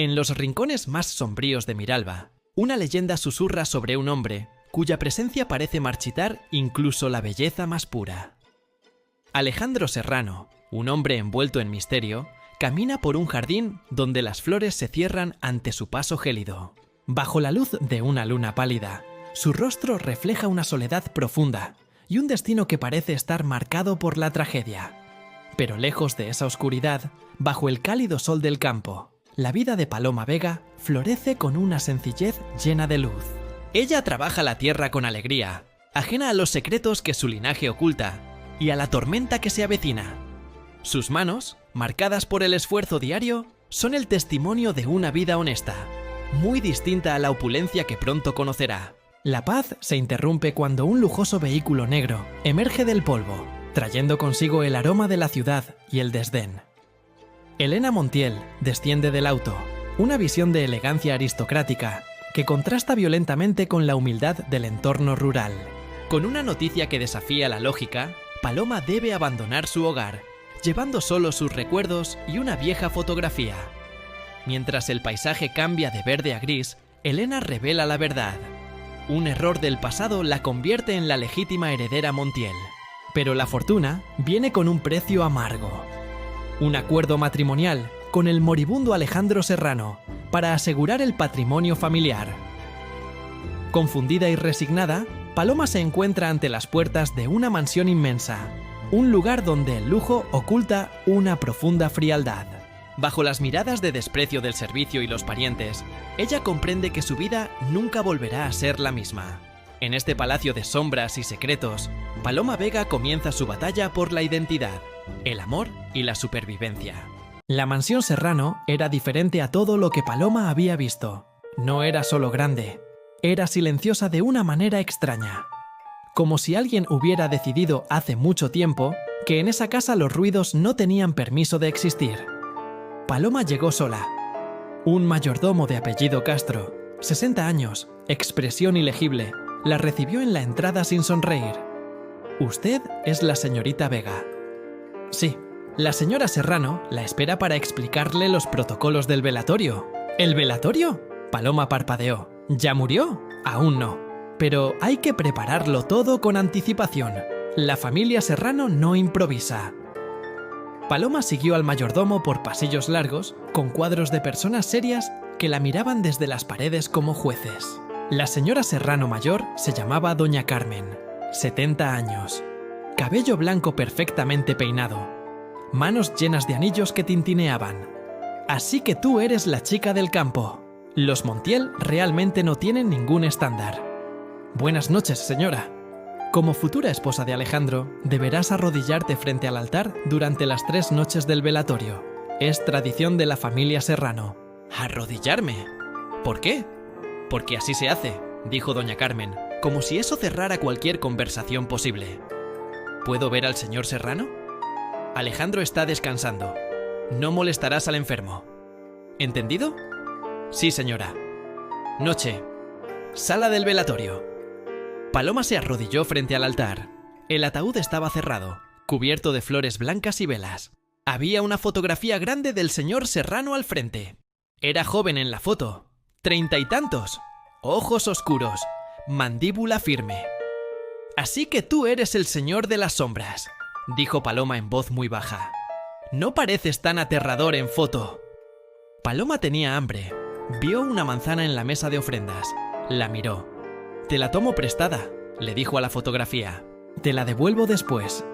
En los rincones más sombríos de Miralba, una leyenda susurra sobre un hombre cuya presencia parece marchitar incluso la belleza más pura. Alejandro Serrano, un hombre envuelto en misterio, camina por un jardín donde las flores se cierran ante su paso gélido. Bajo la luz de una luna pálida, su rostro refleja una soledad profunda y un destino que parece estar marcado por la tragedia. Pero lejos de esa oscuridad, bajo el cálido sol del campo, la vida de Paloma Vega florece con una sencillez llena de luz. Ella trabaja la tierra con alegría, ajena a los secretos que su linaje oculta y a la tormenta que se avecina. Sus manos, marcadas por el esfuerzo diario, son el testimonio de una vida honesta, muy distinta a la opulencia que pronto conocerá. La paz se interrumpe cuando un lujoso vehículo negro emerge del polvo, trayendo consigo el aroma de la ciudad y el desdén. Elena Montiel desciende del auto, una visión de elegancia aristocrática que contrasta violentamente con la humildad del entorno rural. Con una noticia que desafía la lógica, Paloma debe abandonar su hogar, llevando solo sus recuerdos y una vieja fotografía. Mientras el paisaje cambia de verde a gris, Elena revela la verdad. Un error del pasado la convierte en la legítima heredera Montiel. Pero la fortuna viene con un precio amargo. Un acuerdo matrimonial con el moribundo Alejandro Serrano para asegurar el patrimonio familiar. Confundida y resignada, Paloma se encuentra ante las puertas de una mansión inmensa, un lugar donde el lujo oculta una profunda frialdad. Bajo las miradas de desprecio del servicio y los parientes, ella comprende que su vida nunca volverá a ser la misma. En este palacio de sombras y secretos, Paloma Vega comienza su batalla por la identidad, el amor y la supervivencia. La mansión Serrano era diferente a todo lo que Paloma había visto. No era solo grande, era silenciosa de una manera extraña. Como si alguien hubiera decidido hace mucho tiempo que en esa casa los ruidos no tenían permiso de existir. Paloma llegó sola. Un mayordomo de apellido Castro, 60 años, expresión ilegible, la recibió en la entrada sin sonreír. «Usted es la señorita Vega». Sí, la señora Serrano la espera para explicarle los protocolos del velatorio. ¿El velatorio? Paloma parpadeó. ¿Ya murió? Aún no. Pero hay que prepararlo todo con anticipación. La familia Serrano no improvisa. Paloma siguió al mayordomo por pasillos largos, con cuadros de personas serias que la miraban desde las paredes como jueces. La señora Serrano mayor se llamaba Doña Carmen, 70 años. Cabello blanco perfectamente peinado. Manos llenas de anillos que tintineaban. Así que tú eres la chica del campo. Los Montiel realmente no tienen ningún estándar. Buenas noches, señora. Como futura esposa de Alejandro, deberás arrodillarte frente al altar durante las 3 noches del velatorio. Es tradición de la familia Serrano. ¿Arrodillarme? ¿Por qué? Porque así se hace, dijo doña Carmen, como si eso cerrara cualquier conversación posible. ¿Puedo ver al señor Serrano? Alejandro está descansando. No molestarás al enfermo. ¿Entendido? Sí, señora. Noche. Sala del velatorio. Paloma se arrodilló frente al altar. El ataúd estaba cerrado, cubierto de flores blancas y velas. Había una fotografía grande del señor Serrano al frente. Era joven en la foto, 30 y tantos, ojos oscuros, mandíbula firme. Así que tú eres el señor de las sombras, dijo Paloma en voz muy baja. No pareces tan aterrador en foto. Paloma tenía hambre. Vio una manzana en la mesa de ofrendas. La miró. Te la tomo prestada, le dijo a la fotografía. Te la devuelvo después.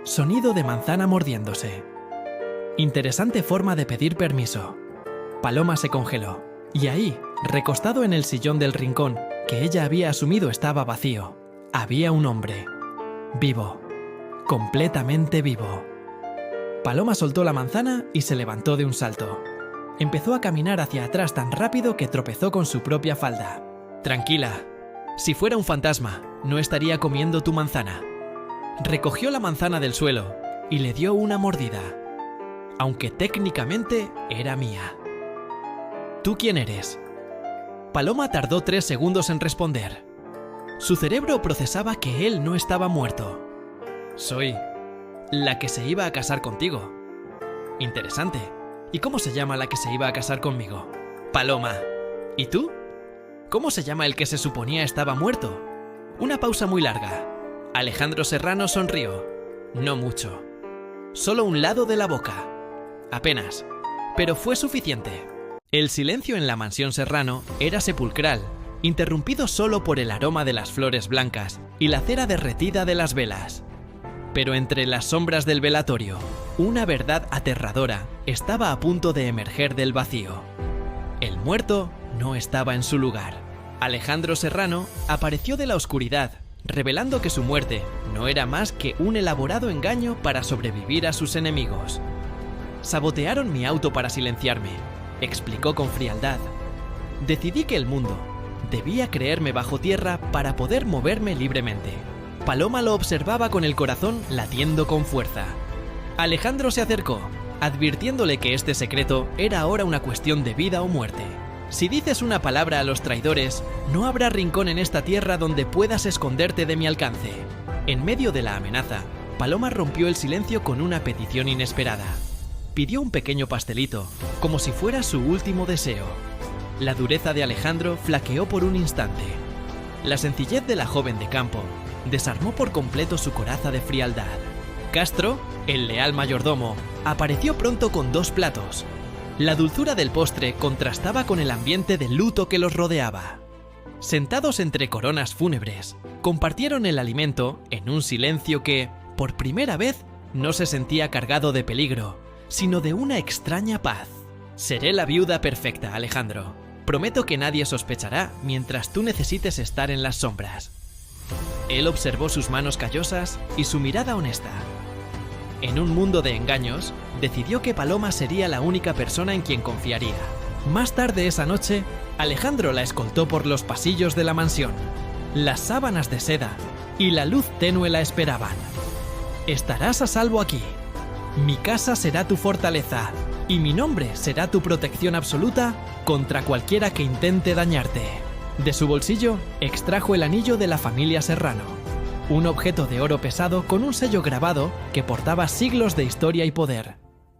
Sonido de manzana mordiéndose. Interesante forma de pedir permiso. Paloma se congeló. Y ahí, recostado en el sillón del rincón, que ella había asumido estaba vacío, había un hombre. Vivo. Completamente vivo. Paloma soltó la manzana y se levantó de un salto. Empezó a caminar hacia atrás tan rápido que tropezó con su propia falda. Tranquila. Si fuera un fantasma, no estaría comiendo tu manzana. Recogió la manzana del suelo y le dio una mordida. Aunque técnicamente era mía. ¿Tú quién eres? Paloma tardó 3 segundos en responder. Su cerebro procesaba que él no estaba muerto. Soy la que se iba a casar contigo. Interesante. ¿Y cómo se llama la que se iba a casar conmigo? Paloma. ¿Y tú? ¿Cómo se llama el que se suponía estaba muerto? Una pausa muy larga. Alejandro Serrano sonrió. No mucho. Solo un lado de la boca. Apenas. Pero fue suficiente. El silencio en la mansión Serrano era sepulcral, interrumpido solo por el aroma de las flores blancas y la cera derretida de las velas. Pero entre las sombras del velatorio, una verdad aterradora estaba a punto de emerger del vacío. El muerto no estaba en su lugar. Alejandro Serrano apareció de la oscuridad, revelando que su muerte no era más que un elaborado engaño para sobrevivir a sus enemigos. Sabotearon mi auto para silenciarme, explicó con frialdad. Decidí que el mundo debía creerme bajo tierra para poder moverme libremente. Paloma lo observaba con el corazón latiendo con fuerza. Alejandro se acercó, advirtiéndole que este secreto era ahora una cuestión de vida o muerte. Si dices una palabra a los traidores, no habrá rincón en esta tierra donde puedas esconderte de mi alcance. En medio de la amenaza, Paloma rompió el silencio con una petición inesperada. Pidió un pequeño pastelito, como si fuera su último deseo. La dureza de Alejandro flaqueó por un instante. La sencillez de la joven de campo desarmó por completo su coraza de frialdad. Castro, el leal mayordomo, apareció pronto con 2 platos. La dulzura del postre contrastaba con el ambiente de luto que los rodeaba. Sentados entre coronas fúnebres, compartieron el alimento en un silencio que, por primera vez, no se sentía cargado de peligro, sino de una extraña paz. Seré la viuda perfecta, Alejandro. Prometo que nadie sospechará mientras tú necesites estar en las sombras. Él observó sus manos callosas y su mirada honesta. En un mundo de engaños, decidió que Paloma sería la única persona en quien confiaría. Más tarde esa noche, Alejandro la escoltó por los pasillos de la mansión. Las sábanas de seda y la luz tenue la esperaban. Estarás a salvo aquí. Mi casa será tu fortaleza y mi nombre será tu protección absoluta contra cualquiera que intente dañarte. De su bolsillo extrajo el anillo de la familia Serrano, un objeto de oro pesado con un sello grabado que portaba siglos de historia y poder.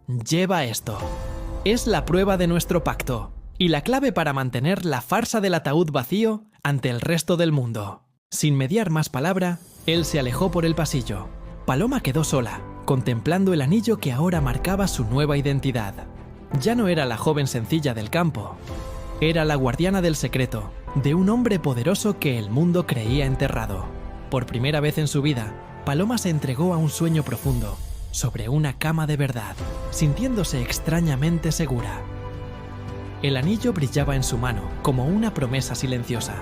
Lleva esto. Es la prueba de nuestro pacto y la clave para mantener la farsa del ataúd vacío ante el resto del mundo. Sin mediar más palabra, él se alejó por el pasillo. Paloma quedó sola, contemplando el anillo que ahora marcaba su nueva identidad. Ya no era la joven sencilla del campo. Era la guardiana del secreto, de un hombre poderoso que el mundo creía enterrado. Por primera vez en su vida, Paloma se entregó a un sueño profundo, sobre una cama de verdad, sintiéndose extrañamente segura. El anillo brillaba en su mano, como una promesa silenciosa.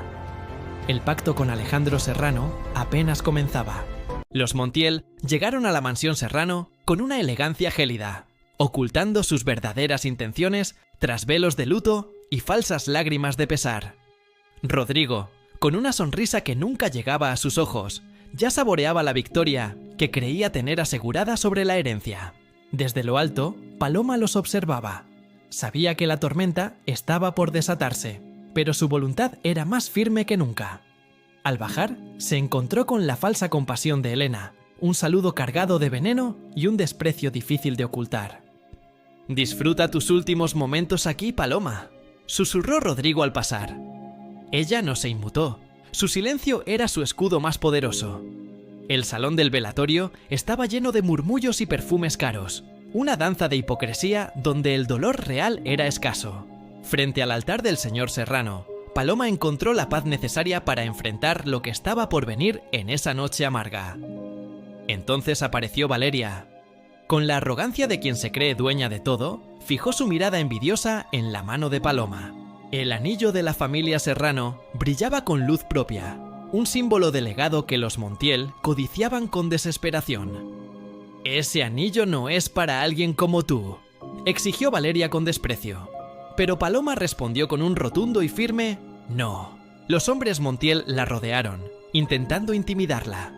El pacto con Alejandro Serrano apenas comenzaba. Los Montiel llegaron a la mansión Serrano con una elegancia gélida, ocultando sus verdaderas intenciones tras velos de luto y falsas lágrimas de pesar. Rodrigo, con una sonrisa que nunca llegaba a sus ojos, ya saboreaba la victoria que creía tener asegurada sobre la herencia. Desde lo alto, Paloma los observaba. Sabía que la tormenta estaba por desatarse, pero su voluntad era más firme que nunca. Al bajar, se encontró con la falsa compasión de Elena, un saludo cargado de veneno y un desprecio difícil de ocultar. «Disfruta tus últimos momentos aquí, Paloma», susurró Rodrigo al pasar. Ella no se inmutó. Su silencio era su escudo más poderoso. El salón del velatorio estaba lleno de murmullos y perfumes caros, una danza de hipocresía donde el dolor real era escaso. Frente al altar del señor Serrano, Paloma encontró la paz necesaria para enfrentar lo que estaba por venir en esa noche amarga. Entonces apareció Valeria. Con la arrogancia de quien se cree dueña de todo, fijó su mirada envidiosa en la mano de Paloma. El anillo de la familia Serrano brillaba con luz propia, un símbolo de legado que los Montiel codiciaban con desesperación. «Ese anillo no es para alguien como tú», exigió Valeria con desprecio. Pero Paloma respondió con un rotundo y firme «no». Los hombres Montiel la rodearon, intentando intimidarla.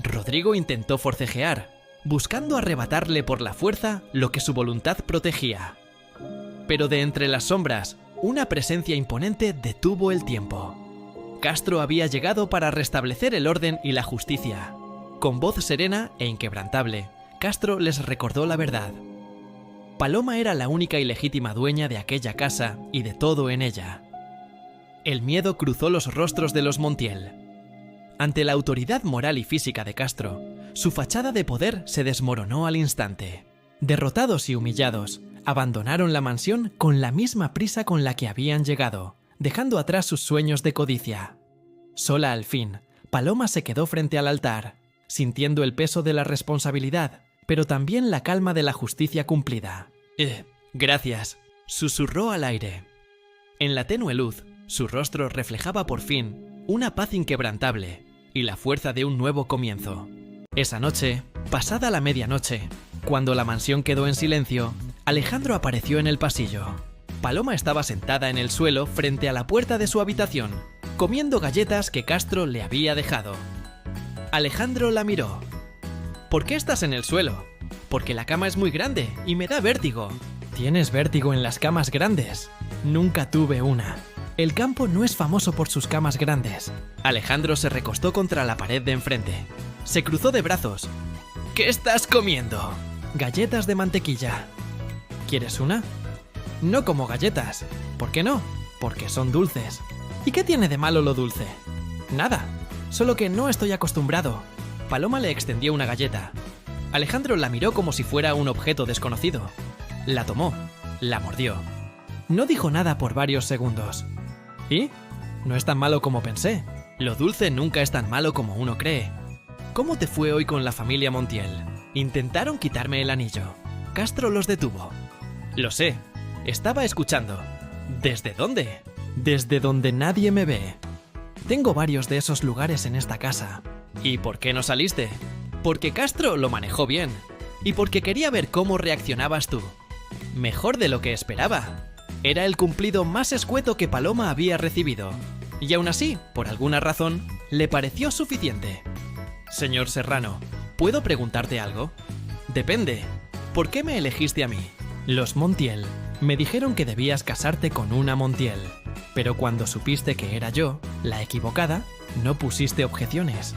Rodrigo intentó forcejear, buscando arrebatarle por la fuerza lo que su voluntad protegía. Pero de entre las sombras, una presencia imponente detuvo el tiempo. Castro había llegado para restablecer el orden y la justicia. Con voz serena e inquebrantable, Castro les recordó la verdad. Paloma era la única y legítima dueña de aquella casa y de todo en ella. El miedo cruzó los rostros de los Montiel. Ante la autoridad moral y física de Castro, su fachada de poder se desmoronó al instante. Derrotados y humillados, abandonaron la mansión con la misma prisa con la que habían llegado, dejando atrás sus sueños de codicia. Sola al fin, Paloma se quedó frente al altar, sintiendo el peso de la responsabilidad, pero también la calma de la justicia cumplida. Gracias, susurró al aire. En la tenue luz, su rostro reflejaba por fin una paz inquebrantable y la fuerza de un nuevo comienzo. Esa noche, pasada la medianoche, cuando la mansión quedó en silencio, Alejandro apareció en el pasillo. Paloma estaba sentada en el suelo frente a la puerta de su habitación, comiendo galletas que Castro le había dejado. Alejandro la miró. ¿Por qué estás en el suelo? Porque la cama es muy grande y me da vértigo. ¿Tienes vértigo en las camas grandes? Nunca tuve una. El campo no es famoso por sus camas grandes. Alejandro se recostó contra la pared de enfrente. Se cruzó de brazos. ¿Qué estás comiendo? Galletas de mantequilla. ¿Quieres una? No como galletas. ¿Por qué no? Porque son dulces. ¿Y qué tiene de malo lo dulce? Nada. Solo que no estoy acostumbrado. Paloma le extendió una galleta. Alejandro la miró como si fuera un objeto desconocido. La tomó. La mordió. No dijo nada por varios segundos. ¿Y? No es tan malo como pensé. Lo dulce nunca es tan malo como uno cree. ¿Cómo te fue hoy con la familia Montiel? Intentaron quitarme el anillo. Castro los detuvo. Lo sé. Estaba escuchando. ¿Desde dónde? Desde donde nadie me ve. Tengo varios de esos lugares en esta casa. ¿Y por qué no saliste? Porque Castro lo manejó bien. Y porque quería ver cómo reaccionabas tú. Mejor de lo que esperaba. Era el cumplido más escueto que Paloma había recibido. Y aún así, por alguna razón, le pareció suficiente. Señor Serrano, ¿puedo preguntarte algo? Depende. ¿Por qué me elegiste a mí? Los Montiel me dijeron que debías casarte con una Montiel. Pero cuando supiste que era yo, la equivocada, no pusiste objeciones.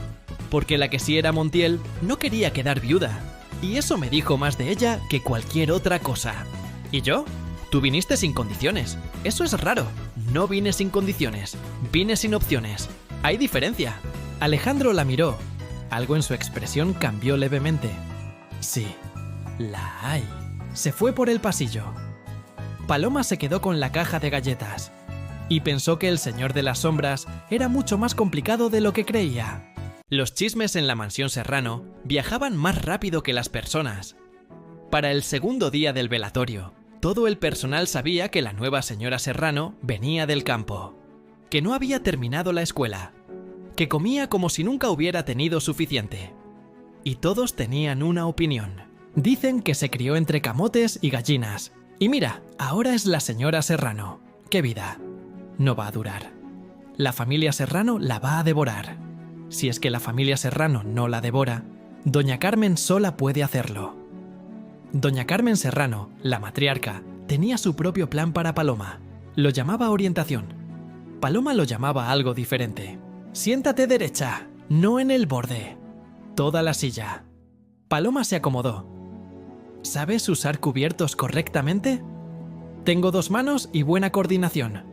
Porque la que sí era Montiel no quería quedar viuda. Y eso me dijo más de ella que cualquier otra cosa. ¿Y yo? Tú viniste sin condiciones. Eso es raro. No vine sin condiciones. Vine sin opciones. Hay diferencia. Alejandro la miró. Algo en su expresión cambió levemente. Sí, la hay. Se fue por el pasillo. Paloma se quedó con la caja de galletas. Y pensó que el Señor de las Sombras era mucho más complicado de lo que creía. Los chismes en la mansión Serrano viajaban más rápido que las personas. Para el segundo día del velatorio, todo el personal sabía que la nueva señora Serrano venía del campo, que no había terminado la escuela, que comía como si nunca hubiera tenido suficiente. Y todos tenían una opinión. Dicen que se crió entre camotes y gallinas. Y mira, ahora es la señora Serrano. ¡Qué vida! No va a durar. La familia Serrano la va a devorar. Si es que la familia Serrano no la devora, doña Carmen sola puede hacerlo. Doña Carmen Serrano, la matriarca, tenía su propio plan para Paloma. Lo llamaba orientación. Paloma lo llamaba algo diferente. Siéntate derecha, no en el borde. Toda la silla. Paloma se acomodó. ¿Sabes usar cubiertos correctamente? Tengo 2 manos y buena coordinación.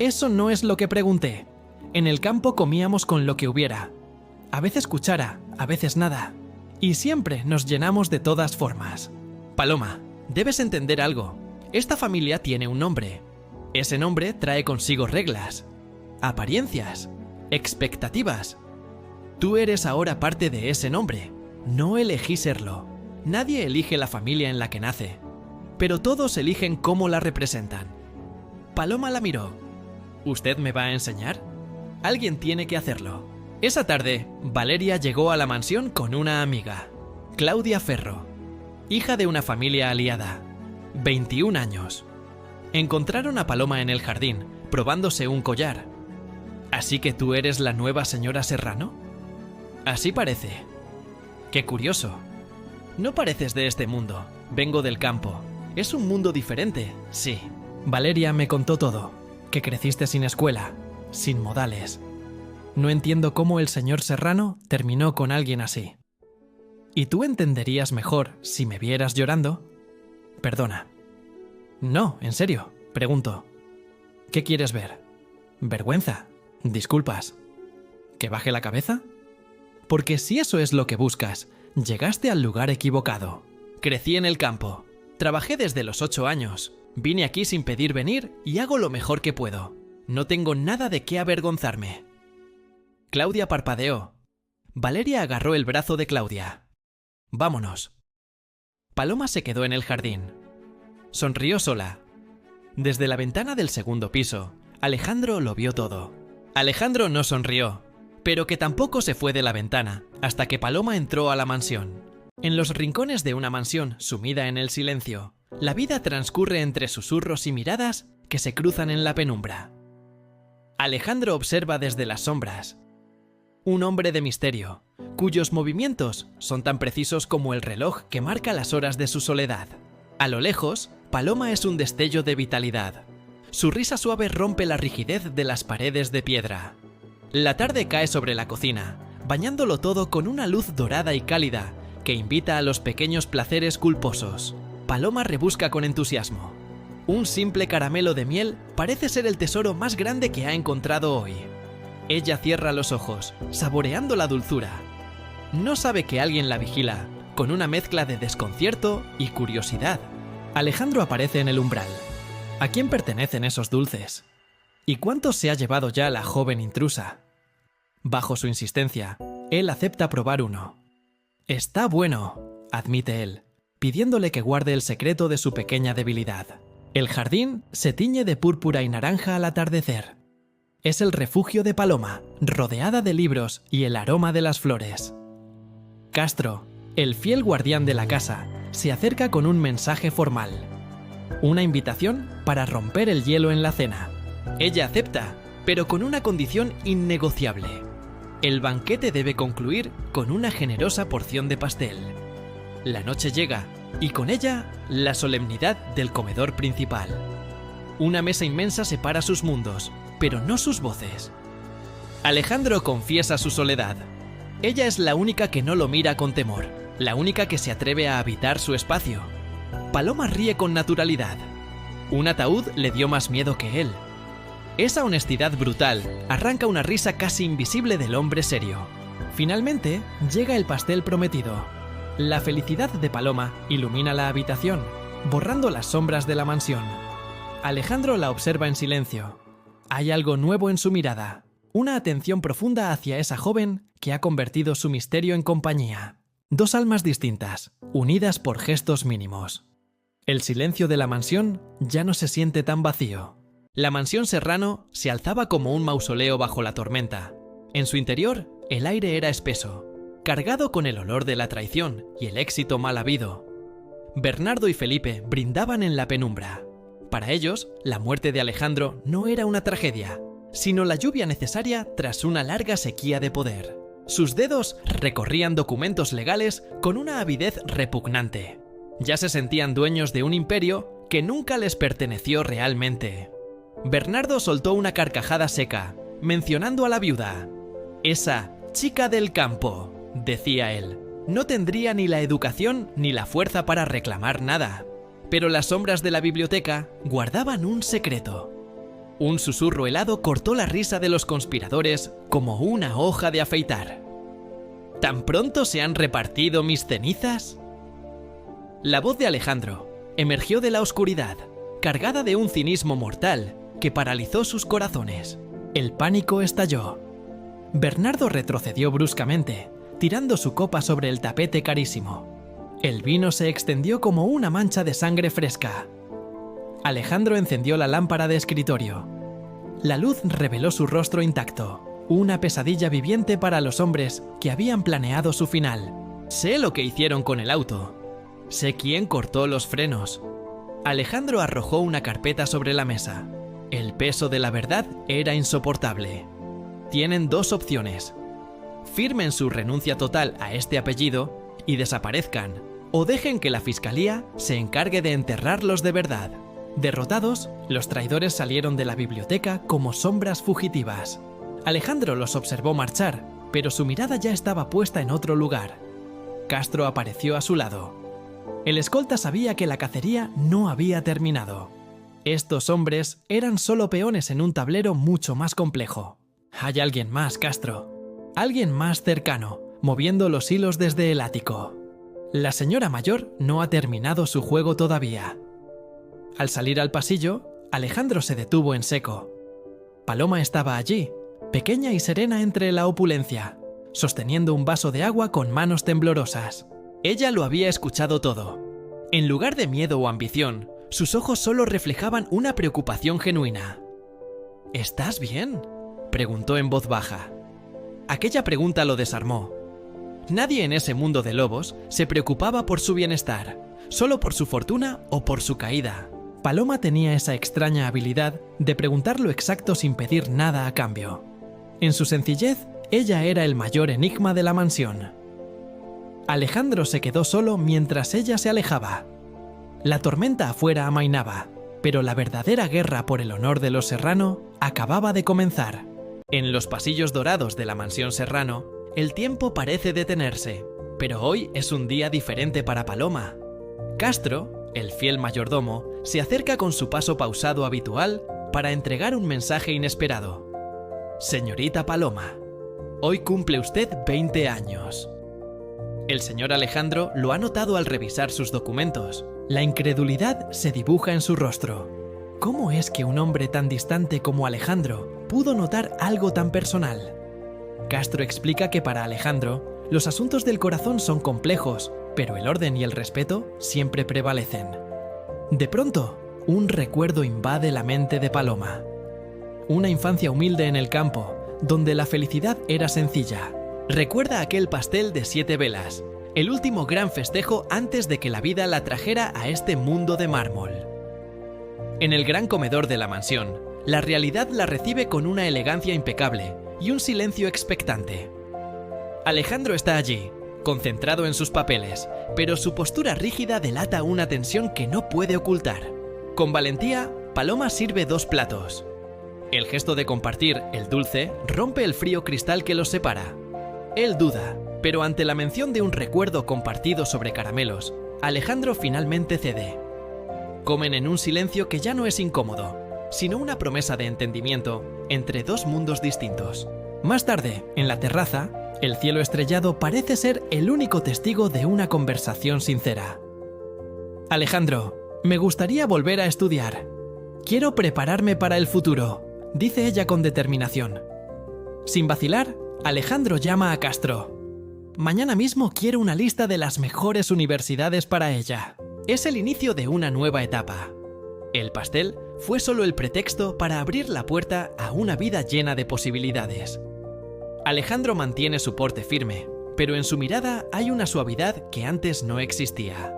Eso no es lo que pregunté. En el campo comíamos con lo que hubiera. A veces cuchara, a veces nada. Y siempre nos llenamos de todas formas. Paloma, debes entender algo. Esta familia tiene un nombre. Ese nombre trae consigo reglas, apariencias, expectativas. Tú eres ahora parte de ese nombre. No elegí serlo. Nadie elige la familia en la que nace. Pero todos eligen cómo la representan. Paloma la miró. ¿Usted me va a enseñar? Alguien tiene que hacerlo. Esa tarde, Valeria llegó a la mansión con una amiga, Claudia Ferro, hija de una familia aliada, 21 años. Encontraron a Paloma en el jardín, probándose un collar. ¿Así que tú eres la nueva señora Serrano? Así parece. Qué curioso. No pareces de este mundo. Vengo del campo. Es un mundo diferente, sí. Valeria me contó todo. Que creciste sin escuela, sin modales. No entiendo cómo el señor Serrano terminó con alguien así. ¿Y tú entenderías mejor si me vieras llorando? Perdona, No, en serio, pregunto. ¿Qué quieres ver? ¿Vergüenza? ¿Disculpas? ¿Que baje la cabeza? Porque si eso es lo que buscas, llegaste al lugar equivocado. Crecí en el campo. Trabajé desde los 8 años. Vine aquí sin pedir venir y hago lo mejor que puedo. No tengo nada de qué avergonzarme. Claudia parpadeó. Valeria agarró el brazo de Claudia. Vámonos. Paloma se quedó en el jardín. Sonrió sola. Desde la ventana del segundo piso, Alejandro lo vio todo. Alejandro no sonrió, pero que tampoco se fue de la ventana hasta que Paloma entró a la mansión. En los rincones de una mansión sumida en el silencio, la vida transcurre entre susurros y miradas que se cruzan en la penumbra. Alejandro observa desde las sombras. Un hombre de misterio, cuyos movimientos son tan precisos como el reloj que marca las horas de su soledad. A lo lejos, Paloma es un destello de vitalidad. Su risa suave rompe la rigidez de las paredes de piedra. La tarde cae sobre la cocina, bañándolo todo con una luz dorada y cálida que invita a los pequeños placeres culposos. Paloma rebusca con entusiasmo. Un simple caramelo de miel parece ser el tesoro más grande que ha encontrado hoy. Ella cierra los ojos, saboreando la dulzura. No sabe que alguien la vigila, con una mezcla de desconcierto y curiosidad. Alejandro aparece en el umbral. ¿A quién pertenecen esos dulces? ¿Y cuántos se ha llevado ya la joven intrusa? Bajo su insistencia, él acepta probar uno. Está bueno, admite él, pidiéndole que guarde el secreto de su pequeña debilidad. El jardín se tiñe de púrpura y naranja al atardecer. Es el refugio de Paloma, rodeada de libros y el aroma de las flores. Castro, el fiel guardián de la casa, se acerca con un mensaje formal. Una invitación para romper el hielo en la cena. Ella acepta, pero con una condición innegociable. El banquete debe concluir con una generosa porción de pastel. La noche llega, y con ella, la solemnidad del comedor principal. Una mesa inmensa separa sus mundos, pero no sus voces. Alejandro confiesa su soledad. Ella es la única que no lo mira con temor, la única que se atreve a habitar su espacio. Paloma ríe con naturalidad. Un ataúd le dio más miedo que él. Esa honestidad brutal arranca una risa casi invisible del hombre serio. Finalmente, llega el pastel prometido. La felicidad de Paloma ilumina la habitación, borrando las sombras de la mansión. Alejandro la observa en silencio. Hay algo nuevo en su mirada, una atención profunda hacia esa joven que ha convertido su misterio en compañía. Dos almas distintas, unidas por gestos mínimos. El silencio de la mansión ya no se siente tan vacío. La mansión Serrano se alzaba como un mausoleo bajo la tormenta. En su interior, el aire era espeso, cargado con el olor de la traición y el éxito mal habido. Bernardo y Felipe brindaban en la penumbra. Para ellos, la muerte de Alejandro no era una tragedia, sino la lluvia necesaria tras una larga sequía de poder. Sus dedos recorrían documentos legales con una avidez repugnante. Ya se sentían dueños de un imperio que nunca les perteneció realmente. Bernardo soltó una carcajada seca, mencionando a la viuda. Esa chica del campo, decía él, no tendría ni la educación ni la fuerza para reclamar nada. Pero las sombras de la biblioteca guardaban un secreto. Un susurro helado cortó la risa de los conspiradores como una hoja de afeitar. ¿Tan pronto se han repartido mis cenizas? La voz de Alejandro emergió de la oscuridad, cargada de un cinismo mortal que paralizó sus corazones. El pánico estalló. Bernardo retrocedió bruscamente, tirando su copa sobre el tapete carísimo. El vino se extendió como una mancha de sangre fresca. Alejandro encendió la lámpara de escritorio. La luz reveló su rostro intacto, una pesadilla viviente para los hombres que habían planeado su final. Sé lo que hicieron con el auto. Sé quién cortó los frenos. Alejandro arrojó una carpeta sobre la mesa. El peso de la verdad era insoportable. Tienen dos opciones. Firmen su renuncia total a este apellido y desaparezcan, o dejen que la fiscalía se encargue de enterrarlos de verdad. Derrotados, los traidores salieron de la biblioteca como sombras fugitivas. Alejandro los observó marchar, pero su mirada ya estaba puesta en otro lugar. Castro apareció a su lado. El escolta sabía que la cacería no había terminado. Estos hombres eran solo peones en un tablero mucho más complejo. Hay alguien más, Castro. Alguien más cercano, moviendo los hilos desde el ático. La señora mayor no ha terminado su juego todavía. Al salir al pasillo, Alejandro se detuvo en seco. Paloma estaba allí, pequeña y serena entre la opulencia, sosteniendo un vaso de agua con manos temblorosas. Ella lo había escuchado todo. En lugar de miedo o ambición, sus ojos solo reflejaban una preocupación genuina. ¿Estás bien?, preguntó en voz baja. Aquella pregunta lo desarmó. Nadie en ese mundo de lobos se preocupaba por su bienestar, solo por su fortuna o por su caída. Paloma tenía esa extraña habilidad de preguntar lo exacto sin pedir nada a cambio. En su sencillez, ella era el mayor enigma de la mansión. Alejandro se quedó solo mientras ella se alejaba. La tormenta afuera amainaba, pero la verdadera guerra por el honor de los Serrano acababa de comenzar. En los pasillos dorados de la mansión Serrano, el tiempo parece detenerse, pero hoy es un día diferente para Paloma. Castro, el fiel mayordomo, se acerca con su paso pausado habitual para entregar un mensaje inesperado. Señorita Paloma, hoy cumple usted 20 años. El señor Alejandro lo ha notado al revisar sus documentos. La incredulidad se dibuja en su rostro. ¿Cómo es que un hombre tan distante como Alejandro pudo notar algo tan personal? Castro explica que para Alejandro, los asuntos del corazón son complejos, pero el orden y el respeto siempre prevalecen. De pronto, un recuerdo invade la mente de Paloma. Una infancia humilde en el campo, donde la felicidad era sencilla. Recuerda aquel pastel de 7 velas, el último gran festejo antes de que la vida la trajera a este mundo de mármol. En el gran comedor de la mansión, la realidad la recibe con una elegancia impecable y un silencio expectante. Alejandro está allí, concentrado en sus papeles, pero su postura rígida delata una tensión que no puede ocultar. Con valentía, Paloma sirve 2 platos. El gesto de compartir el dulce rompe el frío cristal que los separa. Él duda, pero ante la mención de un recuerdo compartido sobre caramelos, Alejandro finalmente cede. Comen en un silencio que ya no es incómodo, sino una promesa de entendimiento entre 2 mundos distintos. Más tarde, en la terraza, el cielo estrellado parece ser el único testigo de una conversación sincera. Alejandro, me gustaría volver a estudiar. Quiero prepararme para el futuro, dice ella con determinación. Sin vacilar, Alejandro llama a Castro. Mañana mismo quiero una lista de las mejores universidades para ella. Es el inicio de una nueva etapa. El pastel fue solo el pretexto para abrir la puerta a una vida llena de posibilidades. Alejandro mantiene su porte firme, pero en su mirada hay una suavidad que antes no existía.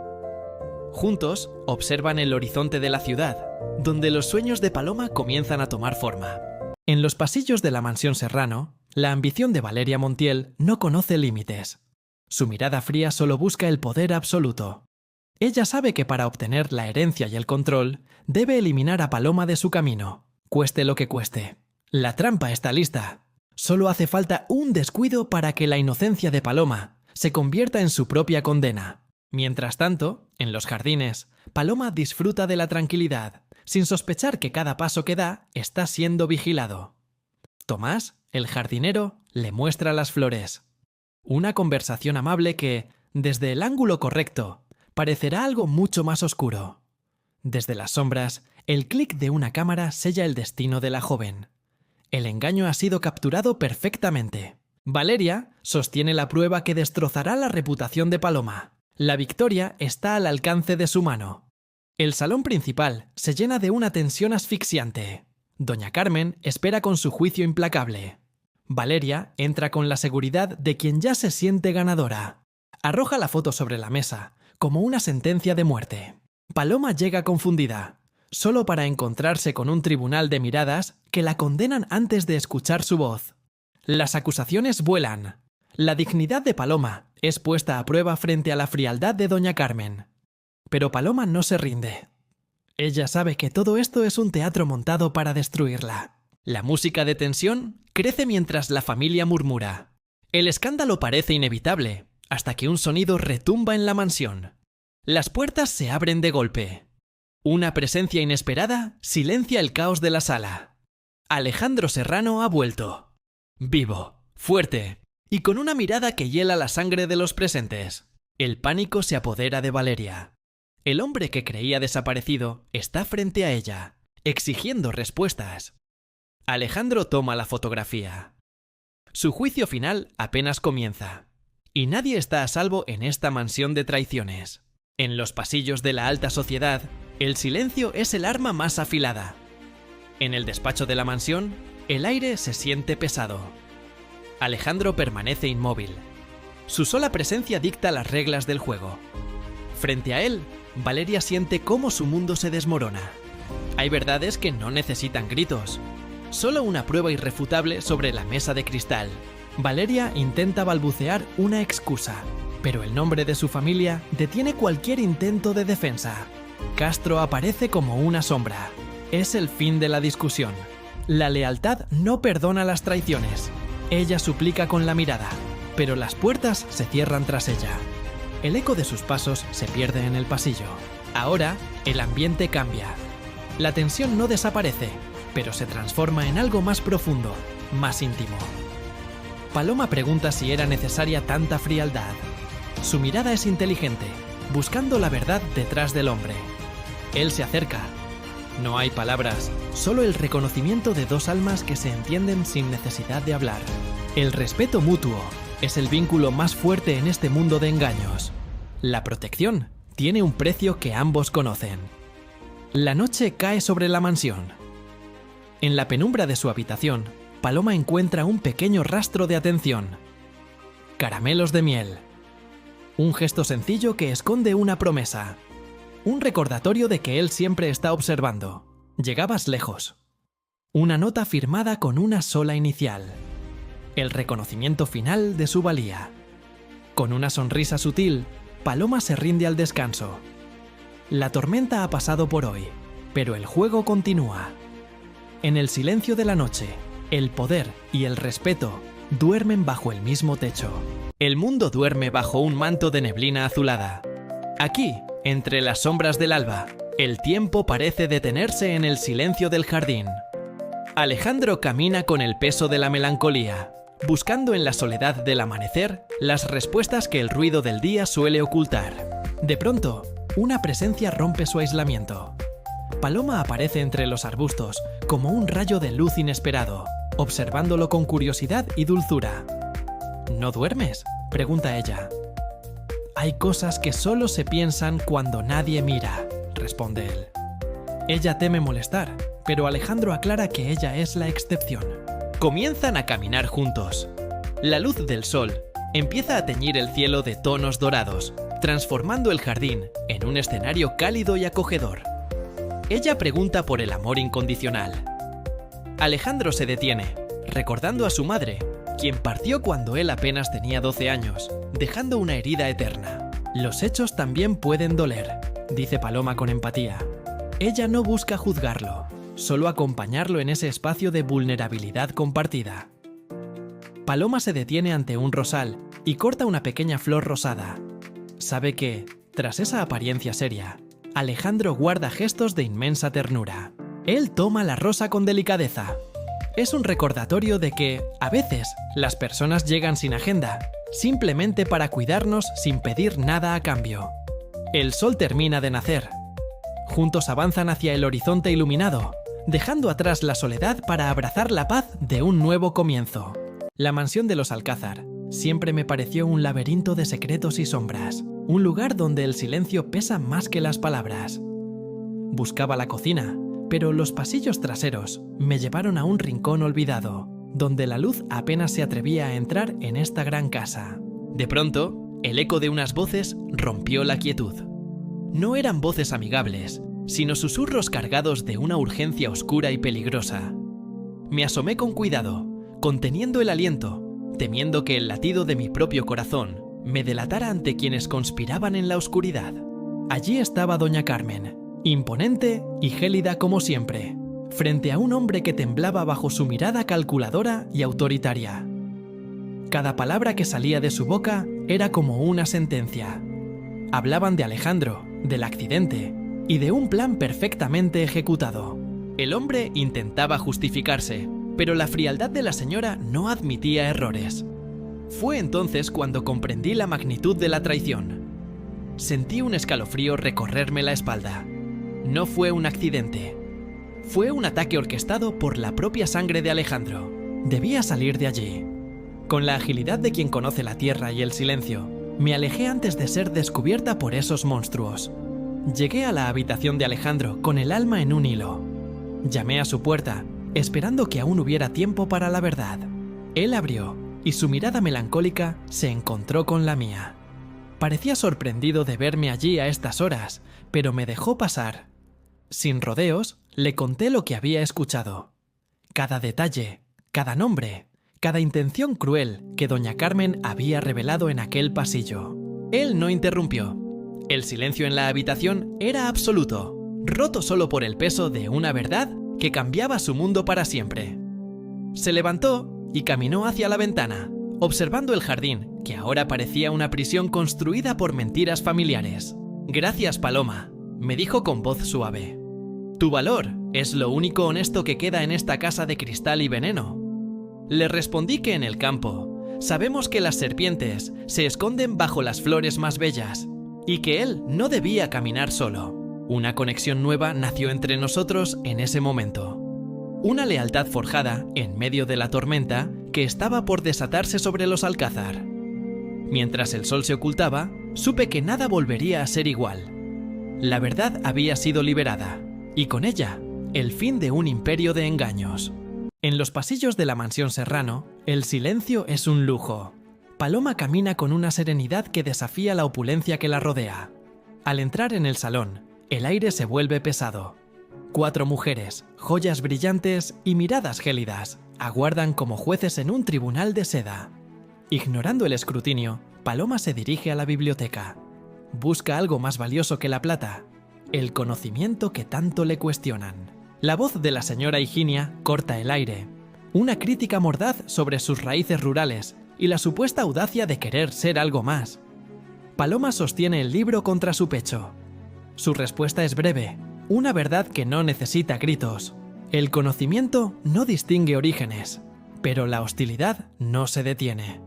Juntos observan el horizonte de la ciudad, donde los sueños de Paloma comienzan a tomar forma. En los pasillos de la mansión Serrano, la ambición de Valeria Montiel no conoce límites. Su mirada fría solo busca el poder absoluto. Ella sabe que para obtener la herencia y el control, debe eliminar a Paloma de su camino, cueste lo que cueste. La trampa está lista. Solo hace falta un descuido para que la inocencia de Paloma se convierta en su propia condena. Mientras tanto, en los jardines, Paloma disfruta de la tranquilidad, sin sospechar que cada paso que da está siendo vigilado. Tomás, el jardinero, le muestra las flores. Una conversación amable que, desde el ángulo correcto, parecerá algo mucho más oscuro. Desde las sombras, el clic de una cámara sella el destino de la joven. El engaño ha sido capturado perfectamente. Valeria sostiene la prueba que destrozará la reputación de Paloma. La victoria está al alcance de su mano. El salón principal se llena de una tensión asfixiante. Doña Carmen espera con su juicio implacable. Valeria entra con la seguridad de quien ya se siente ganadora. Arroja la foto sobre la mesa, como una sentencia de muerte. Paloma llega confundida, solo para encontrarse con un tribunal de miradas que la condenan antes de escuchar su voz. Las acusaciones vuelan. La dignidad de Paloma es puesta a prueba frente a la frialdad de Doña Carmen. Pero Paloma no se rinde. Ella sabe que todo esto es un teatro montado para destruirla. La música de tensión crece mientras la familia murmura. El escándalo parece inevitable, hasta que un sonido retumba en la mansión. Las puertas se abren de golpe. Una presencia inesperada silencia el caos de la sala. Alejandro Serrano ha vuelto. Vivo, fuerte y con una mirada que hiela la sangre de los presentes. El pánico se apodera de Valeria. El hombre que creía desaparecido está frente a ella, exigiendo respuestas. Alejandro toma la fotografía. Su juicio final apenas comienza, y nadie está a salvo en esta mansión de traiciones. En los pasillos de la alta sociedad, el silencio es el arma más afilada. En el despacho de la mansión, el aire se siente pesado. Alejandro permanece inmóvil. Su sola presencia dicta las reglas del juego. Frente a él, Valeria siente cómo su mundo se desmorona. Hay verdades que no necesitan gritos. Solo una prueba irrefutable sobre la mesa de cristal. Valeria intenta balbucear una excusa, pero el nombre de su familia detiene cualquier intento de defensa. Castro aparece como una sombra. Es el fin de la discusión. La lealtad no perdona las traiciones. Ella suplica con la mirada, pero las puertas se cierran tras ella. El eco de sus pasos se pierde en el pasillo. Ahora, el ambiente cambia. La tensión no desaparece, pero se transforma en algo más profundo, más íntimo. Paloma pregunta si era necesaria tanta frialdad. Su mirada es inteligente, buscando la verdad detrás del hombre. Él se acerca. No hay palabras, solo el reconocimiento de dos almas que se entienden sin necesidad de hablar. El respeto mutuo es el vínculo más fuerte en este mundo de engaños. La protección tiene un precio que ambos conocen. La noche cae sobre la mansión. En la penumbra de su habitación, Paloma encuentra un pequeño rastro de atención. Caramelos de miel. Un gesto sencillo que esconde una promesa. Un recordatorio de que él siempre está observando. Llegabas lejos. Una nota firmada con una sola inicial. El reconocimiento final de su valía. Con una sonrisa sutil, Paloma se rinde al descanso. La tormenta ha pasado por hoy, pero el juego continúa. En el silencio de la noche, el poder y el respeto duermen bajo el mismo techo. El mundo duerme bajo un manto de neblina azulada. Aquí, entre las sombras del alba, el tiempo parece detenerse en el silencio del jardín. Alejandro camina con el peso de la melancolía, buscando en la soledad del amanecer las respuestas que el ruido del día suele ocultar. De pronto, una presencia rompe su aislamiento. Paloma aparece entre los arbustos, como un rayo de luz inesperado, observándolo con curiosidad y dulzura. ¿No duermes?, pregunta ella. Hay cosas que solo se piensan cuando nadie mira, responde él. Ella teme molestar, pero Alejandro aclara que ella es la excepción. Comienzan a caminar juntos. La luz del sol empieza a teñir el cielo de tonos dorados, transformando el jardín en un escenario cálido y acogedor. Ella pregunta por el amor incondicional. Alejandro se detiene, recordando a su madre, quien partió cuando él apenas tenía 12 años, dejando una herida eterna. Los hechos también pueden doler, dice Paloma con empatía. Ella no busca juzgarlo, solo acompañarlo en ese espacio de vulnerabilidad compartida. Paloma se detiene ante un rosal y corta una pequeña flor rosada. Sabe que, tras esa apariencia seria, Alejandro guarda gestos de inmensa ternura. Él toma la rosa con delicadeza. Es un recordatorio de que, a veces, las personas llegan sin agenda, simplemente para cuidarnos sin pedir nada a cambio. El sol termina de nacer. Juntos avanzan hacia el horizonte iluminado, dejando atrás la soledad para abrazar la paz de un nuevo comienzo. La mansión de los Alcázar siempre me pareció un laberinto de secretos y sombras, un lugar donde el silencio pesa más que las palabras. Buscaba la cocina, pero los pasillos traseros me llevaron a un rincón olvidado, donde la luz apenas se atrevía a entrar en esta gran casa. De pronto, el eco de unas voces rompió la quietud. No eran voces amigables, sino susurros cargados de una urgencia oscura y peligrosa. Me asomé con cuidado, conteniendo el aliento, temiendo que el latido de mi propio corazón me delatara ante quienes conspiraban en la oscuridad. Allí estaba doña Carmen, imponente y gélida como siempre, frente a un hombre que temblaba bajo su mirada calculadora y autoritaria. Cada palabra que salía de su boca era como una sentencia. Hablaban de Alejandro, del accidente y de un plan perfectamente ejecutado. El hombre intentaba justificarse, pero la frialdad de la señora no admitía errores. Fue entonces cuando comprendí la magnitud de la traición. Sentí un escalofrío recorrerme la espalda. No fue un accidente. Fue un ataque orquestado por la propia sangre de Alejandro. Debía salir de allí. Con la agilidad de quien conoce la tierra y el silencio, me alejé antes de ser descubierta por esos monstruos. Llegué a la habitación de Alejandro con el alma en un hilo. Llamé a su puerta, esperando que aún hubiera tiempo para la verdad. Él abrió, y su mirada melancólica se encontró con la mía. Parecía sorprendido de verme allí a estas horas, pero me dejó pasar. Sin rodeos, le conté lo que había escuchado. Cada detalle, cada nombre, cada intención cruel que doña Carmen había revelado en aquel pasillo. Él no interrumpió. El silencio en la habitación era absoluto, roto solo por el peso de una verdad que cambiaba su mundo para siempre. Se levantó y caminó hacia la ventana, observando el jardín, que ahora parecía una prisión construida por mentiras familiares. «Gracias, Paloma», me dijo con voz suave. «Tu valor es lo único honesto que queda en esta casa de cristal y veneno». Le respondí que en el campo sabemos que las serpientes se esconden bajo las flores más bellas y que él no debía caminar solo. Una conexión nueva nació entre nosotros en ese momento. Una lealtad forjada en medio de la tormenta que estaba por desatarse sobre los Alcázar. Mientras el sol se ocultaba, supe que nada volvería a ser igual. La verdad había sido liberada, y con ella, el fin de un imperio de engaños. En los pasillos de la mansión Serrano, el silencio es un lujo. Paloma camina con una serenidad que desafía la opulencia que la rodea. Al entrar en el salón, el aire se vuelve pesado. 4 mujeres, joyas brillantes y miradas gélidas, aguardan como jueces en un tribunal de seda. Ignorando el escrutinio, Paloma se dirige a la biblioteca. Busca algo más valioso que la plata, el conocimiento que tanto le cuestionan. La voz de la señora Higinia corta el aire. Una crítica mordaz sobre sus raíces rurales y la supuesta audacia de querer ser algo más. Paloma sostiene el libro contra su pecho. Su respuesta es breve, una verdad que no necesita gritos. El conocimiento no distingue orígenes, pero la hostilidad no se detiene.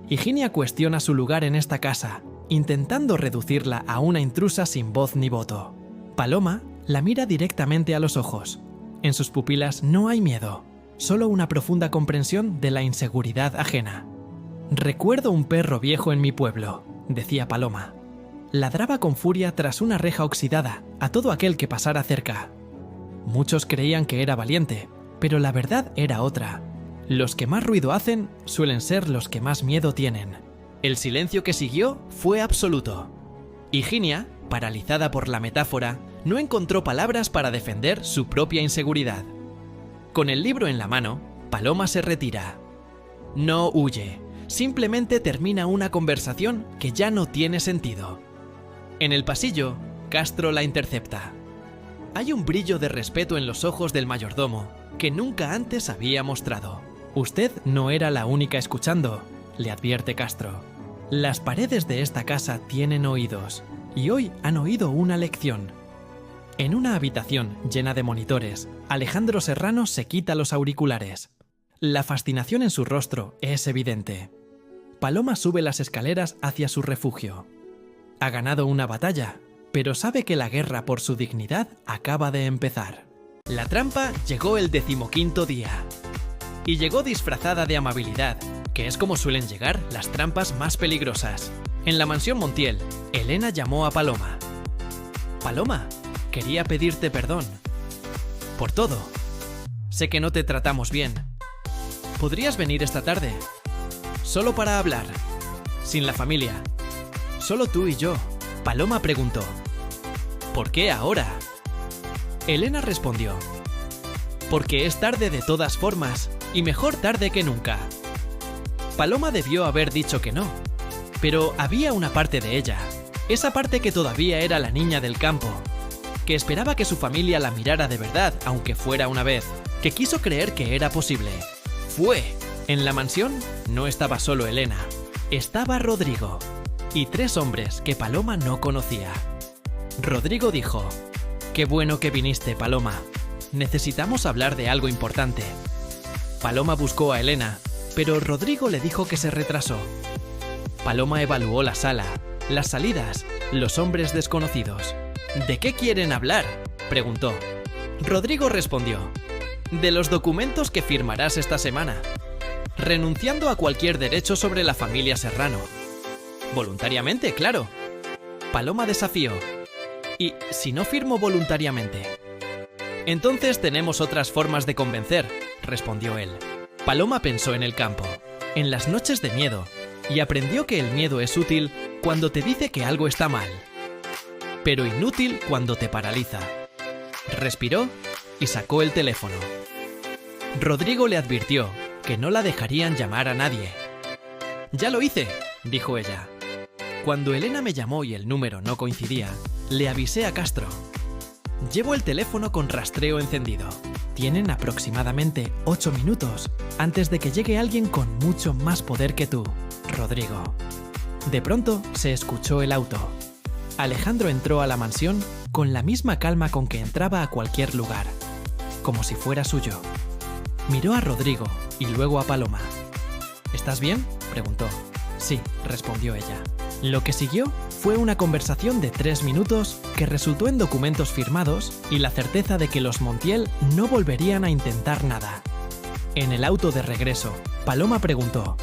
Higinia cuestiona su lugar en esta casa, intentando reducirla a una intrusa sin voz ni voto. Paloma la mira directamente a los ojos. En sus pupilas no hay miedo, solo una profunda comprensión de la inseguridad ajena. «Recuerdo un perro viejo en mi pueblo», decía Paloma. Ladraba con furia tras una reja oxidada a todo aquel que pasara cerca. Muchos creían que era valiente, pero la verdad era otra. Los que más ruido hacen suelen ser los que más miedo tienen. El silencio que siguió fue absoluto. Higinia, paralizada por la metáfora, no encontró palabras para defender su propia inseguridad. Con el libro en la mano, Paloma se retira. No huye, simplemente termina una conversación que ya no tiene sentido. En el pasillo, Castro la intercepta. Hay un brillo de respeto en los ojos del mayordomo que nunca antes había mostrado. «Usted no era la única escuchando», le advierte Castro. «Las paredes de esta casa tienen oídos, y hoy han oído una lección». En una habitación llena de monitores, Alejandro Serrano se quita los auriculares. La fascinación en su rostro es evidente. Paloma sube las escaleras hacia su refugio. Ha ganado una batalla, pero sabe que la guerra por su dignidad acaba de empezar. La trampa llegó el 15º día. Y llegó disfrazada de amabilidad, que es como suelen llegar las trampas más peligrosas. En la mansión Montiel, Elena llamó a Paloma. «Paloma, quería pedirte perdón. Por todo. Sé que no te tratamos bien. ¿Podrías venir esta tarde? Solo para hablar. Sin la familia. Solo tú y yo». Paloma preguntó. «¿Por qué ahora?» Elena respondió. «Porque es tarde de todas formas, y mejor tarde que nunca». Paloma debió haber dicho que no, pero había una parte de ella, esa parte que todavía era la niña del campo, que esperaba que su familia la mirara de verdad, aunque fuera una vez, que quiso creer que era posible. Fue. En la mansión no estaba solo Elena, estaba Rodrigo. y 3 hombres que Paloma no conocía. Rodrigo dijo: «Qué bueno que viniste, Paloma. Necesitamos hablar de algo importante». Paloma buscó a Elena, pero Rodrigo le dijo que se retrasó. Paloma evaluó la sala, las salidas, los hombres desconocidos. «¿De qué quieren hablar?», preguntó. Rodrigo respondió: «De los documentos que firmarás esta semana, renunciando a cualquier derecho sobre la familia Serrano». «Voluntariamente, claro». Paloma desafió: «¿Y si no firmo voluntariamente?». «Entonces tenemos otras formas de convencer», respondió él. Paloma pensó en el campo, en las noches de miedo, y aprendió que el miedo es útil cuando te dice que algo está mal, pero inútil cuando te paraliza. Respiró y sacó el teléfono. Rodrigo le advirtió que no la dejarían llamar a nadie. «Ya lo hice», dijo ella. «Cuando Elena me llamó y el número no coincidía, le avisé a Castro. Llevo el teléfono con rastreo encendido. Tienen aproximadamente 8 minutos antes de que llegue alguien con mucho más poder que tú, Rodrigo». De pronto se escuchó el auto. Alejandro entró a la mansión con la misma calma con que entraba a cualquier lugar, como si fuera suyo. Miró a Rodrigo y luego a Paloma. «¿Estás bien?», preguntó. «Sí», respondió ella. Lo que siguió fue una conversación de 3 minutos que resultó en documentos firmados y la certeza de que los Montiel no volverían a intentar nada. En el auto de regreso, Paloma preguntó: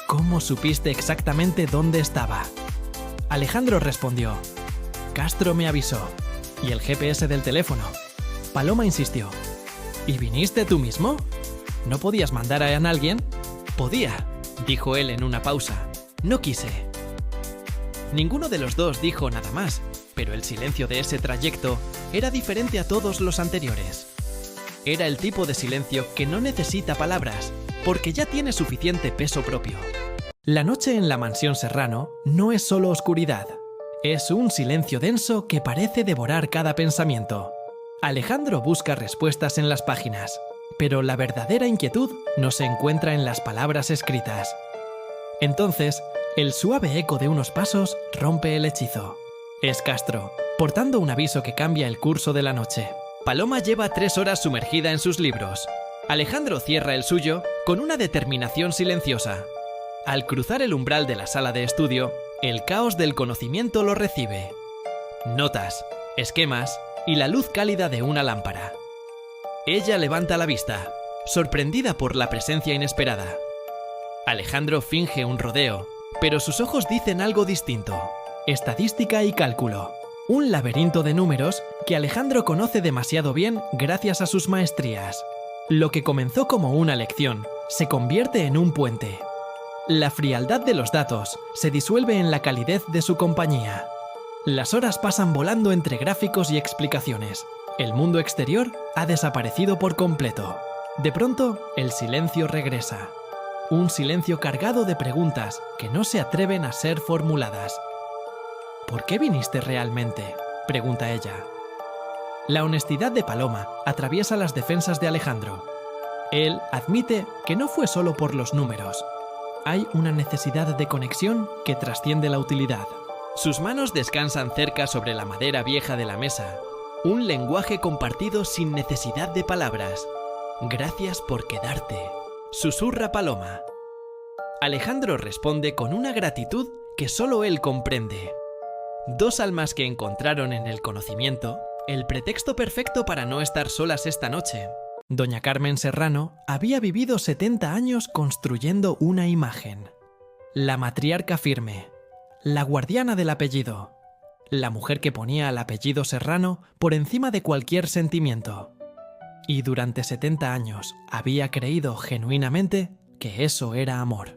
«¿Cómo supiste exactamente dónde estaba?». Alejandro respondió: «Castro me avisó. ¿Y el GPS del teléfono?». Paloma insistió: «¿Y viniste tú mismo? ¿No podías mandar a alguien?». «Podía», dijo él en una pausa. «No quise». Ninguno de los dos dijo nada más, pero el silencio de ese trayecto era diferente a todos los anteriores. Era el tipo de silencio que no necesita palabras, porque ya tiene suficiente peso propio. La noche en la mansión Serrano no es solo oscuridad, es un silencio denso que parece devorar cada pensamiento. Alejandro busca respuestas en las páginas, pero la verdadera inquietud no se encuentra en las palabras escritas. Entonces, el suave eco de unos pasos rompe el hechizo. Es Castro, portando un aviso que cambia el curso de la noche. Paloma lleva 3 horas sumergida en sus libros. Alejandro cierra el suyo con una determinación silenciosa. Al cruzar el umbral de la sala de estudio, el caos del conocimiento lo recibe. Notas, esquemas y la luz cálida de una lámpara. Ella levanta la vista, sorprendida por la presencia inesperada. Alejandro finge un rodeo, pero sus ojos dicen algo distinto. Estadística y cálculo. Un laberinto de números que Alejandro conoce demasiado bien gracias a sus maestrías. Lo que comenzó como una lección se convierte en un puente. La frialdad de los datos se disuelve en la calidez de su compañía. Las horas pasan volando entre gráficos y explicaciones. El mundo exterior ha desaparecido por completo. De pronto, el silencio regresa. Un silencio cargado de preguntas que no se atreven a ser formuladas. «¿Por qué viniste realmente?», pregunta ella. La honestidad de Paloma atraviesa las defensas de Alejandro. Él admite que no fue solo por los números. Hay una necesidad de conexión que trasciende la utilidad. Sus manos descansan cerca sobre la madera vieja de la mesa. Un lenguaje compartido sin necesidad de palabras. «Gracias por quedarte», susurra Paloma. Alejandro responde con una gratitud que solo él comprende. 2 almas que encontraron en el conocimiento el pretexto perfecto para no estar solas esta noche. Doña Carmen Serrano había vivido 70 años construyendo una imagen. La matriarca firme, la guardiana del apellido, la mujer que ponía al apellido Serrano por encima de cualquier sentimiento. Y durante 70 años había creído genuinamente que eso era amor.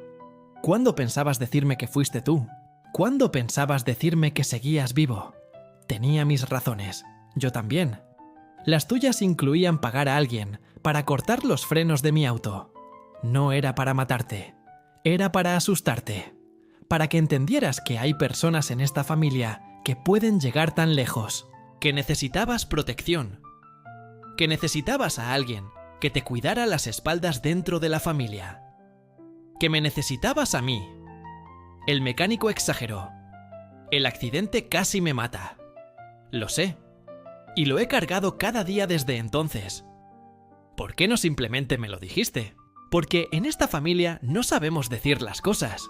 ¿Cuándo pensabas decirme que fuiste tú? ¿Cuándo pensabas decirme que seguías vivo? Tenía mis razones, yo también. Las tuyas incluían pagar a alguien para cortar los frenos de mi auto. No era para matarte, era para asustarte, para que entendieras que hay personas en esta familia que pueden llegar tan lejos, que necesitabas protección, que necesitabas a alguien que te cuidara las espaldas dentro de la familia, que me necesitabas a mí. El mecánico exageró. El accidente casi me mata. Lo sé. Y lo he cargado cada día desde entonces. ¿Por qué no simplemente me lo dijiste? Porque en esta familia no sabemos decir las cosas.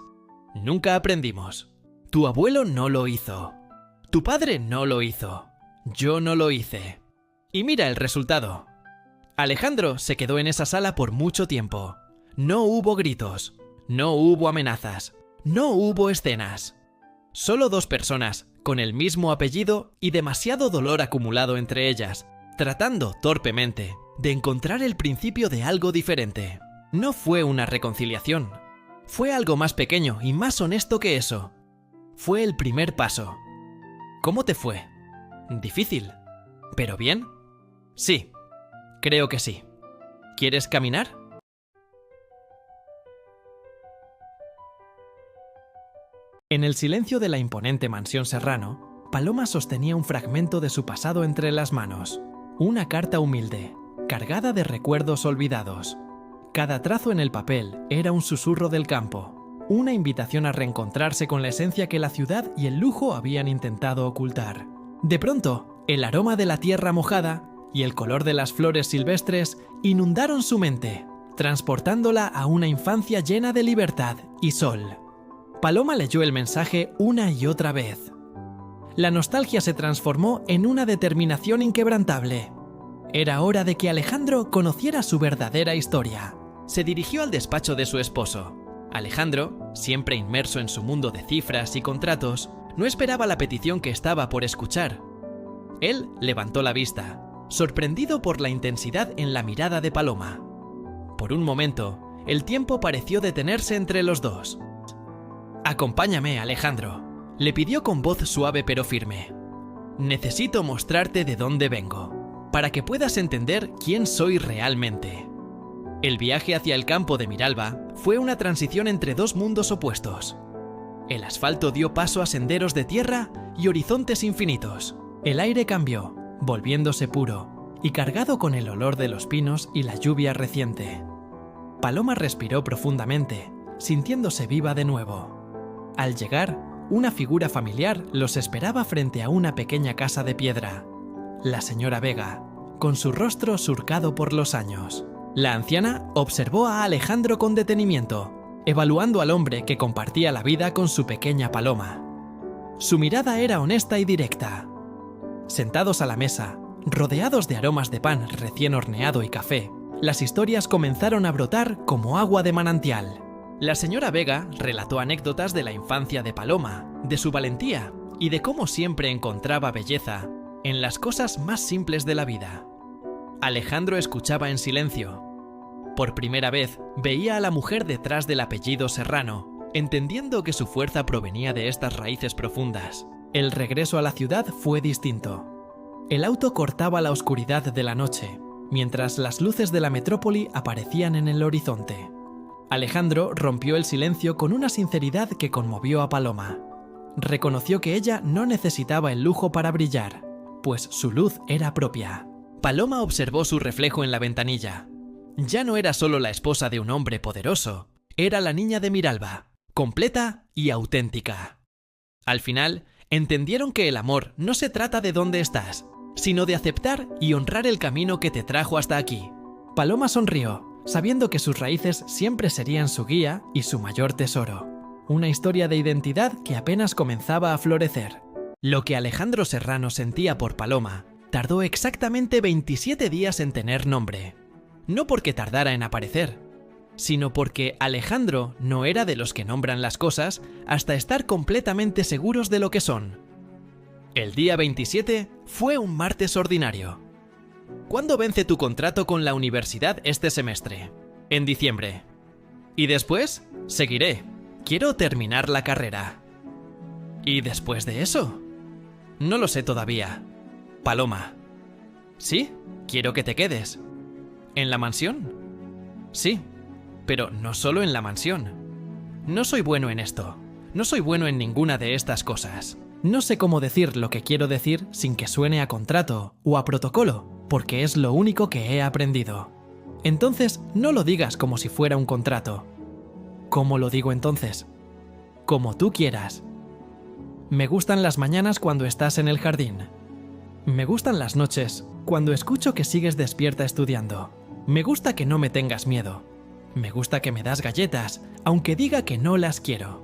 Nunca aprendimos. Tu abuelo no lo hizo. Tu padre no lo hizo. Yo no lo hice. Y mira el resultado. Alejandro se quedó en esa sala por mucho tiempo. No hubo gritos. No hubo amenazas. No hubo escenas. Solo dos personas, con el mismo apellido y demasiado dolor acumulado entre ellas, tratando torpemente de encontrar el principio de algo diferente. No fue una reconciliación. Fue algo más pequeño y más honesto que eso. Fue el primer paso. ¿Cómo te fue? ¿Difícil? ¿Pero bien? Sí, creo que sí. ¿Quieres caminar? En el silencio de la imponente mansión Serrano, Paloma sostenía un fragmento de su pasado entre las manos. Una carta humilde, cargada de recuerdos olvidados. Cada trazo en el papel era un susurro del campo, una invitación a reencontrarse con la esencia que la ciudad y el lujo habían intentado ocultar. De pronto, el aroma de la tierra mojada y el color de las flores silvestres inundaron su mente, transportándola a una infancia llena de libertad y sol. Paloma leyó el mensaje una y otra vez. La nostalgia se transformó en una determinación inquebrantable. Era hora de que Alejandro conociera su verdadera historia. Se dirigió al despacho de su esposo. Alejandro, siempre inmerso en su mundo de cifras y contratos, no esperaba la petición que estaba por escuchar. Él levantó la vista, sorprendido por la intensidad en la mirada de Paloma. Por un momento, el tiempo pareció detenerse entre los dos. «Acompáñame, Alejandro», le pidió con voz suave pero firme. «Necesito mostrarte de dónde vengo, para que puedas entender quién soy realmente». El viaje hacia el campo de Miralba fue una transición entre dos mundos opuestos. El asfalto dio paso a senderos de tierra y horizontes infinitos. El aire cambió, volviéndose puro y cargado con el olor de los pinos y la lluvia reciente. Paloma respiró profundamente, sintiéndose viva de nuevo. Al llegar, una figura familiar los esperaba frente a una pequeña casa de piedra. La señora Vega, con su rostro surcado por los años. La anciana observó a Alejandro con detenimiento, evaluando al hombre que compartía la vida con su pequeña Paloma. Su mirada era honesta y directa. Sentados a la mesa, rodeados de aromas de pan recién horneado y café, las historias comenzaron a brotar como agua de manantial. La señora Vega relató anécdotas de la infancia de Paloma, de su valentía y de cómo siempre encontraba belleza en las cosas más simples de la vida. Alejandro escuchaba en silencio. Por primera vez veía a la mujer detrás del apellido Serrano, entendiendo que su fuerza provenía de estas raíces profundas. El regreso a la ciudad fue distinto. El auto cortaba la oscuridad de la noche, mientras las luces de la metrópoli aparecían en el horizonte. Alejandro rompió el silencio con una sinceridad que conmovió a Paloma. Reconoció que ella no necesitaba el lujo para brillar, pues su luz era propia. Paloma observó su reflejo en la ventanilla. Ya no era solo la esposa de un hombre poderoso, era la niña de Miralba, completa y auténtica. Al final, entendieron que el amor no se trata de dónde estás, sino de aceptar y honrar el camino que te trajo hasta aquí. Paloma sonrió, sabiendo que sus raíces siempre serían su guía y su mayor tesoro. Una historia de identidad que apenas comenzaba a florecer. Lo que Alejandro Serrano sentía por Paloma tardó exactamente 27 días en tener nombre. No porque tardara en aparecer, sino porque Alejandro no era de los que nombran las cosas hasta estar completamente seguros de lo que son. El día 27 fue un martes ordinario. ¿Cuándo vence tu contrato con la universidad este semestre? En diciembre. ¿Y después? Seguiré. Quiero terminar la carrera. ¿Y después de eso? No lo sé todavía. Paloma. ¿Sí? Quiero que te quedes. ¿En la mansión? Sí, pero no solo en la mansión. No soy bueno en esto. No soy bueno en ninguna de estas cosas. No sé cómo decir lo que quiero decir sin que suene a contrato o a protocolo, porque es lo único que he aprendido. Entonces, no lo digas como si fuera un contrato. ¿Cómo lo digo entonces? Como tú quieras. Me gustan las mañanas cuando estás en el jardín. Me gustan las noches cuando escucho que sigues despierta estudiando. Me gusta que no me tengas miedo. Me gusta que me das galletas, aunque diga que no las quiero.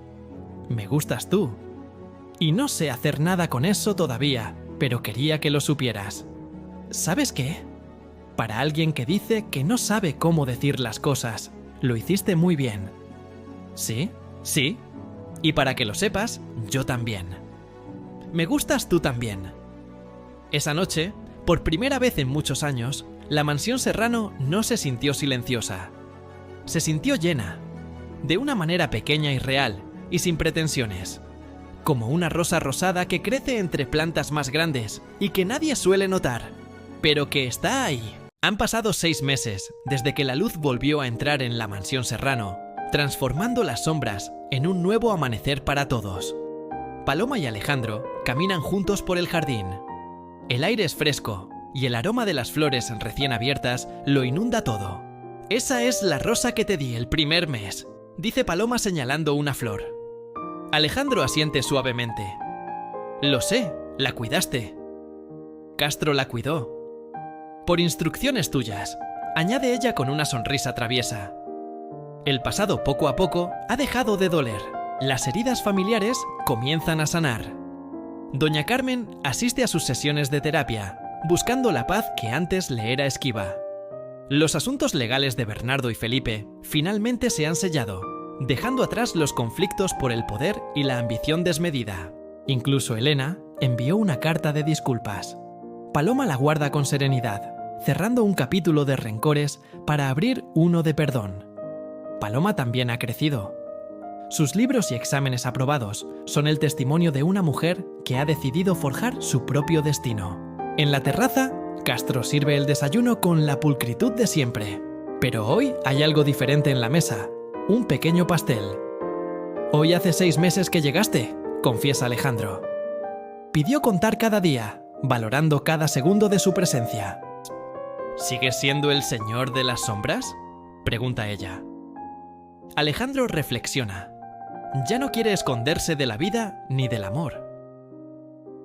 Me gustas tú. Y no sé hacer nada con eso todavía, pero quería que lo supieras. ¿Sabes qué? Para alguien que dice que no sabe cómo decir las cosas, lo hiciste muy bien. ¿Sí? Sí. Y para que lo sepas, yo también. Me gustas tú también. Esa noche, por primera vez en muchos años, la mansión Serrano no se sintió silenciosa. Se sintió llena, de una manera pequeña y real, y sin pretensiones. Como una rosa rosada que crece entre plantas más grandes y que nadie suele notar, pero que está ahí. Han pasado 6 meses desde que la luz volvió a entrar en la mansión Serrano, transformando las sombras en un nuevo amanecer para todos. Paloma y Alejandro caminan juntos por el jardín. El aire es fresco y el aroma de las flores recién abiertas lo inunda todo. «Esa es la rosa que te di el primer mes», dice Paloma señalando una flor. Alejandro asiente suavemente. «Lo sé, la cuidaste». «Castro la cuidó». «Por instrucciones tuyas», añade ella con una sonrisa traviesa. El pasado poco a poco ha dejado de doler. Las heridas familiares comienzan a sanar. Doña Carmen asiste a sus sesiones de terapia, buscando la paz que antes le era esquiva. Los asuntos legales de Bernardo y Felipe finalmente se han sellado, dejando atrás los conflictos por el poder y la ambición desmedida. Incluso Elena envió una carta de disculpas. Paloma la guarda con serenidad, cerrando un capítulo de rencores para abrir uno de perdón. Paloma también ha crecido. Sus libros y exámenes aprobados son el testimonio de una mujer que ha decidido forjar su propio destino. En la terraza, Castro sirve el desayuno con la pulcritud de siempre. Pero hoy hay algo diferente en la mesa, un pequeño pastel. «Hoy hace 6 meses que llegaste», confiesa Alejandro. Pidió contar cada día, valorando cada segundo de su presencia. «¿Sigues siendo el señor de las sombras?», pregunta ella. Alejandro reflexiona. Ya no quiere esconderse de la vida ni del amor.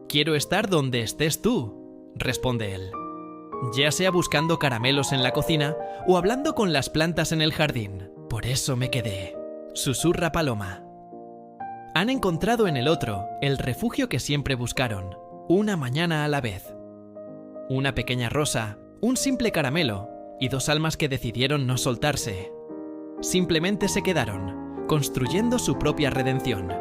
«Quiero estar donde estés tú», responde él. Ya sea buscando caramelos en la cocina o hablando con las plantas en el jardín. «Por eso me quedé», susurra Paloma. Han encontrado en el otro el refugio que siempre buscaron, una mañana a la vez. Una pequeña rosa, un simple caramelo y 2 almas que decidieron no soltarse. Simplemente se quedaron, construyendo su propia redención.